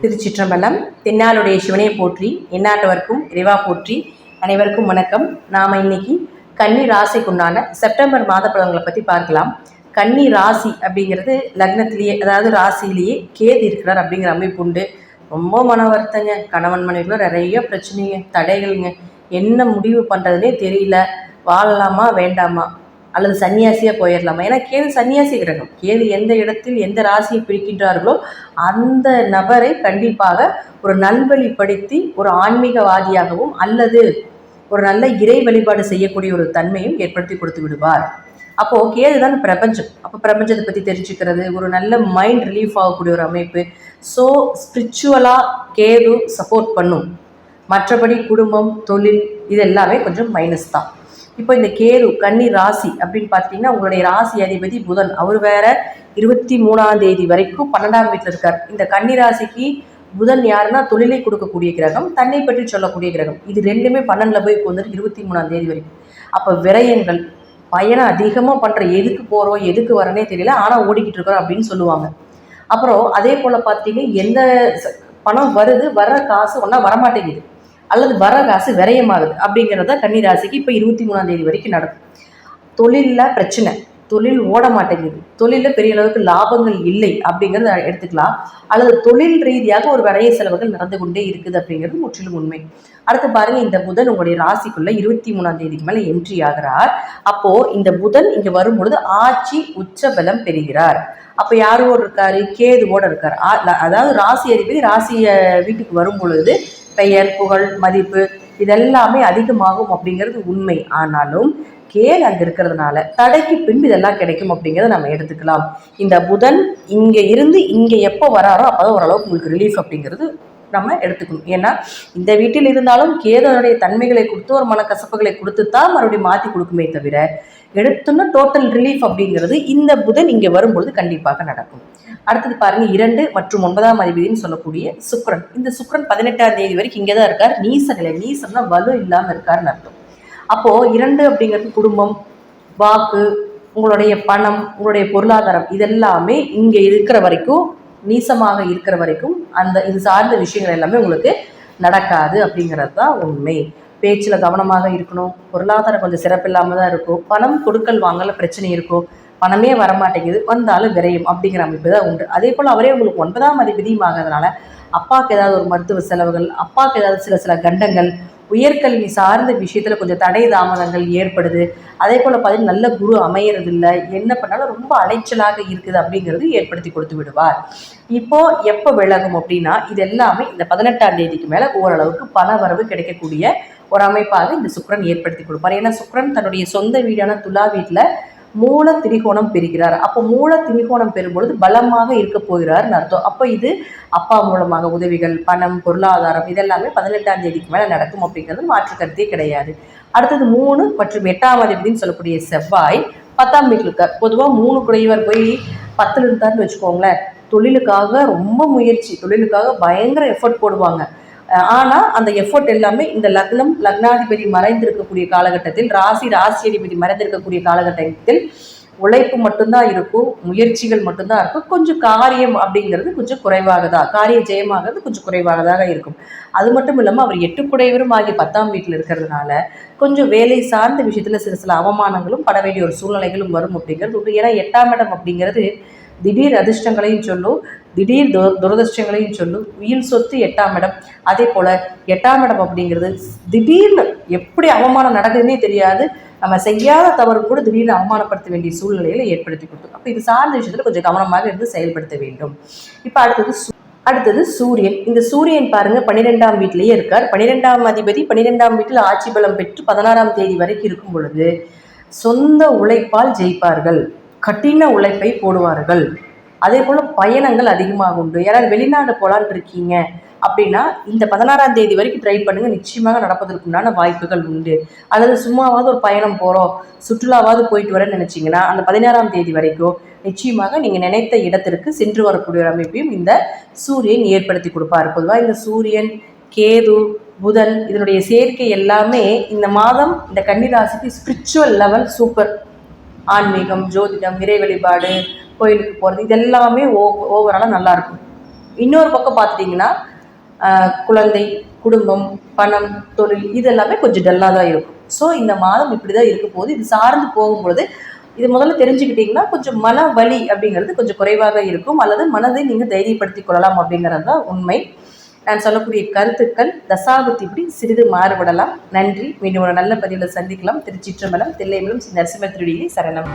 திருச்சிற்றம்பலம். தென்னாளுடைய சிவனை போற்றி, எந்நாட்டவர்க்கும் இறைவா போற்றி. அனைவருக்கும் வணக்கம். நாம் இன்னைக்கு கன்னி ராசிக்குண்டான செப்டம்பர் மாத பலன்களை பற்றி பார்க்கலாம். கன்னி ராசி அப்படிங்கிறது லக்னத்திலேயே, அதாவது ராசியிலேயே கேது இருக்கிறார் அப்படிங்கிற அமைப்பு உண்டு. ரொம்ப மன வருத்தங்க. கணவன் மனைவிக்குள்ள நிறைய பிரச்சனைங்க, தடைகள்ங்க. என்ன முடிவு பண்ணுறதுனே தெரியல. வாழலாமா வேண்டாமா, அல்லது சன்னியாசியாக போயிடலாமா? ஏன்னா கேது சன்னியாசி கிரகம். கேது எந்த இடத்தில் எந்த ராசியை பிடிக்கின்றார்களோ அந்த நபரை கண்டிப்பாக ஒரு நல்வழிப்படுத்தி ஒரு ஆன்மீகவாதியாகவும் அல்லது ஒரு நல்ல இறை வழிபாடு செய்யக்கூடிய ஒரு தன்மையும் ஏற்படுத்தி கொடுத்து விடுவார். அப்போது கேது தான் பிரபஞ்சம். அப்போ பிரபஞ்சத்தை பற்றி தெரிஞ்சுக்கிறது, ஒரு நல்ல மைண்ட் ரிலீஃப் ஆகக்கூடிய ஒரு அமைப்பு. ஸோ ஸ்பிரிச்சுவலாக கேது சப்போர்ட் பண்ணும். மற்றபடி குடும்பம், தொழில் இது எல்லாமே கொஞ்சம் மைனஸ் தான். இப்போ இந்த கேது கன்னி ராசி அப்படின்னு பார்த்தீங்கன்னா, உங்களுடைய ராசி அதிபதி புதன். அவர் வேற 23ஆம் தேதி வரைக்கும் 12ஆம் வீட்டில் இருக்கார். இந்த கன்னி ராசிக்கு புதன் யாருன்னா தொழிலை கொடுக்கக்கூடிய கிரகம், தன்னை பற்றி சொல்லக்கூடிய கிரகம். இது ரெண்டுமே 12ல் போய் வந்துட்டு 23ஆம் தேதி வரைக்கும். அப்போ விரயங்கள், பயணம் அதிகமாக பண்ணுற, எதுக்கு போகிறோம் எதுக்கு வரனே தெரியல, ஆனால் ஓடிக்கிட்டு இருக்கிறோம் அப்படின்னு சொல்லுவாங்க. அப்புறம் அதே போல் பார்த்தீங்கன்னா, எந்த பணம் வருது, வர்ற காசு ஒன்றா வரமாட்டேங்குது, அல்லது வர காசு விரயமாகுது அப்படிங்கிறத கன்னிராசிக்கு இப்போ 23ஆம் தேதி வரைக்கும் நடக்கும். தொழிலில் பிரச்சனை, தொழில் ஓட மாட்டேங்குது, தொழிலில் பெரிய அளவுக்கு லாபங்கள் இல்லை அப்படிங்கிறத எடுத்துக்கலாம். அல்லது தொழில் ரீதியாக ஒரு விரைய செலவுகள் நடந்து கொண்டே இருக்குது அப்படிங்கிறது முற்றிலும் உண்மை. அடுத்து பாருங்கள், இந்த புதன் உங்களுடைய ராசிக்குள்ள 23ஆம் தேதிக்கு மேலே என்ட்ரி ஆகிறார். அப்போது இந்த புதன் இங்கே வரும்பொழுது ஆட்சி உச்ச பலம் பெறுகிறார். அப்போ யாரோடு இருக்காரு? கேதுவோடு இருக்கார். அதாவது ராசி அதிபதி ராசிய வீட்டுக்கு வரும் பொழுது பெயர், புகழ், மதிப்பு இதெல்லாமே அதிகமாகும் அப்படிங்கிறது உண்மை. ஆனாலும் கேது அங்கே இருக்கிறதுனால தடைக்கு பின்பு இதெல்லாம் கிடைக்கும் அப்படிங்கிறத நம்ம எடுத்துக்கலாம். இந்த புதன் இங்கே இருந்து இங்கே எப்போ வராரோ அப்போதான் ஓரளவுக்கு உங்களுக்கு ரிலீஃப் அப்படிங்கிறது நம்ம எடுத்துக்கணும். ஏன்னா இந்த வீட்டில் இருந்தாலும் கேதுனுடைய தன்மைகளை கொடுத்து ஒரு மனக்கசப்புகளை கொடுத்து தான் மறுபடியும் மாற்றி கொடுக்குமே தவிர எடுத்துன்னா டோட்டல் ரிலீஃப் அப்படிங்கிறது இந்த புதன் இங்கே வரும்பொழுது கண்டிப்பாக நடக்கும். அடுத்தது பாருங்க, 2 மற்றும் 9ஆம் அதிபதினு சொல்லக்கூடிய சுக்கிரன். இந்த சுக்கிரன் 18ஆம் தேதி வரைக்கும் இங்கே தான் இருக்கார். நீச நிலை, நீசம்னா வலு இல்லாமல் இருக்காருன்னு அர்த்தம். அப்போது 2 அப்படிங்கிறது குடும்பம், வாக்கு, உங்களுடைய பணம், உங்களுடைய பொருளாதாரம் இதெல்லாமே இங்கே இருக்கிற வரைக்கும், நீசமாக இருக்கிற வரைக்கும் அந்த இது சார்ந்த விஷயங்கள் எல்லாமே உங்களுக்கு நடக்காது அப்படிங்கிறது தான் உண்மை. பேச்சில் கவனமாக இருக்கணும். பொருளாதாரம் கொஞ்சம் சிறப்பில்லாமல் தான் இருக்கும். பணம் கொடுக்கல் வாங்கல பிரச்சனை இருக்கும். பணமே வரமாட்டேங்குது, வந்தாலும் விரையும் அப்படிங்கிற அமைப்பு தான் உண்டு. அதே போல் அவரே உங்களுக்கு 9ஆம் அதிபதியும் ஆகிறதுனால அப்பாவுக்கு ஏதாவது ஒரு மருத்துவ செலவுகள், அப்பாவுக்கு ஏதாவது சில கண்டங்கள், உயர்கல்வி சார்ந்த விஷயத்தில் கொஞ்சம் தடை தாமதங்கள் ஏற்படுது. அதே போல் பார்த்தீங்கன்னா நல்ல குரு அமையறது இல்லை, என்ன பண்ணாலும் ரொம்ப அலைச்சலாக இருக்குது அப்படிங்கிறது ஏற்படுத்தி கொடுத்து விடுவார். இப்போது எப்போ விலகும் அப்படின்னா, இது எல்லாமே இந்த 18ஆம் தேதிக்கு மேலே ஓரளவுக்கு பண வரவு கிடைக்கக்கூடிய ஒரு அமைப்பாக இந்த சுக்கிரன் ஏற்படுத்தி கொடுப்பார். ஏன்னா சுக்கிரன் தன்னுடைய சொந்த வீடான துலா வீட்டில் மூல திரிகோணம் பெறுகிறார். அப்போ மூல திரிகோணம் பெறும்பொழுது பலமாக இருக்க போகிறார்னு அர்த்தம். அப்போ இது அப்பா மூலமாக உதவிகள், பணம், பொருளாதாரம் இதெல்லாமே 18ஆம் தேதிக்கு மேலே நடக்கும் அப்படிங்கிறது மாற்று கருத்தே கிடையாது. அடுத்தது 3 மற்றும் 8ஆம் அதிபதினு சொல்லக்கூடிய செவ்வாய் 10ஆம் வீட்டில் இருக்கார். பொதுவாக 3 குறைவர் போய் 10ல் இருந்தார்னு வச்சுக்கோங்களேன், தொழிலுக்காக ரொம்ப முயற்சி, தொழிலுக்காக பயங்கர எஃபர்ட் போடுவாங்க. ஆனால் அந்த எஃபர்ட் எல்லாமே இந்த லக்னம், லக்னாதிபதி மறைந்திருக்கக்கூடிய காலகட்டத்தில், ராசி அதிபதி மறைந்திருக்கக்கூடிய காலகட்டத்தில் உழைப்பு மட்டும்தான் இருக்கும், முயற்சிகள் மட்டும்தான் இருக்கும். கொஞ்சம் காரியம் அப்படிங்கிறது கொஞ்சம் குறைவாக தான், காரிய ஜெயமாகிறது கொஞ்சம் குறைவாகதாக இருக்கும். அது மட்டும் இல்லாமல் அவர் 8 குடைவரும் ஆகிய 10ஆம் வீட்டில் இருக்கிறதுனால கொஞ்சம் வேலை சார்ந்த விஷயத்தில் சில அவமானங்களும் பட வேண்டிய ஒரு சூழ்நிலைகளும் வரும் அப்படிங்கிறது உண்டு. ஏன்னா 8ஆம் இடம் அப்படிங்கிறது திடீர் அதிர்ஷ்டங்களையும் சொல்லும், திடீர் துரதிர்ஷ்டங்களையும் சொல்லும். உயிர் சொத்து 8ஆம் இடம். அதே போல் 8ஆம் இடம் அப்படிங்கிறது திடீர்னு எப்படி அவமானம் நடக்குதுன்னே தெரியாது, நம்ம செய்யாத தவறு கூட திடீர்னு அவமானப்படுத்த வேண்டிய சூழ்நிலைகளை ஏற்படுத்தி கொடுக்கும். அப்போ இது சார்ந்த விஷயத்தில் கொஞ்சம் கவனமாக இருந்து செயல்படுத்த வேண்டும். இப்போ அடுத்தது சூரியன். இந்த சூரியன் பாருங்க 12ஆம் வீட்டிலேயே இருக்கார். 12ஆம் அதிபதி 12ஆம் வீட்டில் ஆட்சி பலம் பெற்று 16ஆம் தேதி வரைக்கும் இருக்கும் பொழுது சொந்த உழைப்பால் ஜெயிப்பார்கள், கடின உழைப்பை போடுவார்கள். அதே போல் பயணங்கள் அதிகமாக உண்டு. யாராவது வெளிநாடு போகலான்னு இருக்கீங்க அப்படின்னா இந்த 16ஆம் தேதி வரைக்கும் ட்ரை பண்ணுங்கள், நிச்சயமாக நடப்பதற்குண்டான வாய்ப்புகள் உண்டு. அல்லது சும்மாவாவது ஒரு பயணம் போகிறோம், சுற்றுலாவாவது போயிட்டு வரேன்னு நினச்சிங்கன்னா அந்த 16ஆம் தேதி வரைக்கும் நிச்சயமாக நீங்கள் நினைத்த இடத்திற்கு சென்று வரக்கூடிய ஒரு அமைப்பையும் இந்த சூரியன் ஏற்படுத்தி கொடுப்பார். பொதுவாக இந்த சூரியன், கேது, புதன் இதனுடைய சேர்க்கை எல்லாமே இந்த மாதம் இந்த கன்னிராசிக்கு ஸ்பிரிச்சுவல் லெவல் சூப்பர். ஆன்மீகம், ஜோதிடம், இறை வழிபாடு, கோயிலுக்கு போகிறது, இதெல்லாமே ஓவராலாக நல்லாயிருக்கும். இன்னொரு பக்கம் பார்த்துட்டிங்கன்னா குழந்தை, குடும்பம், பணம், தொழில், இது எல்லாமே கொஞ்சம் டல்லாக தான் இருக்கும். ஸோ இந்த மாதம் இப்படி தான் இருக்க போது. இது சார்ந்து போகும்பொழுது இது முதல்ல தெரிஞ்சுக்கிட்டிங்கன்னா கொஞ்சம் மன வலி அப்படிங்கிறது கொஞ்சம் குறைவாக இருக்கும், அல்லது மனதை நீங்கள் தைரியப்படுத்திக் கொள்ளலாம் அப்படிங்கிறது தான் உண்மை. நான் சொல்லக்கூடிய கருத்துக்கள் தசாபுத்தி இப்படி சிறிது மாறுபடலாம். நன்றி. மீண்டும் ஒரு நல்ல பதிவில் சந்திக்கலாம். திருச்சிற்றம்பலம், தில்லைமலம், ஸ்ரீ நரசிம்ம திருவடிகளே சரணம்.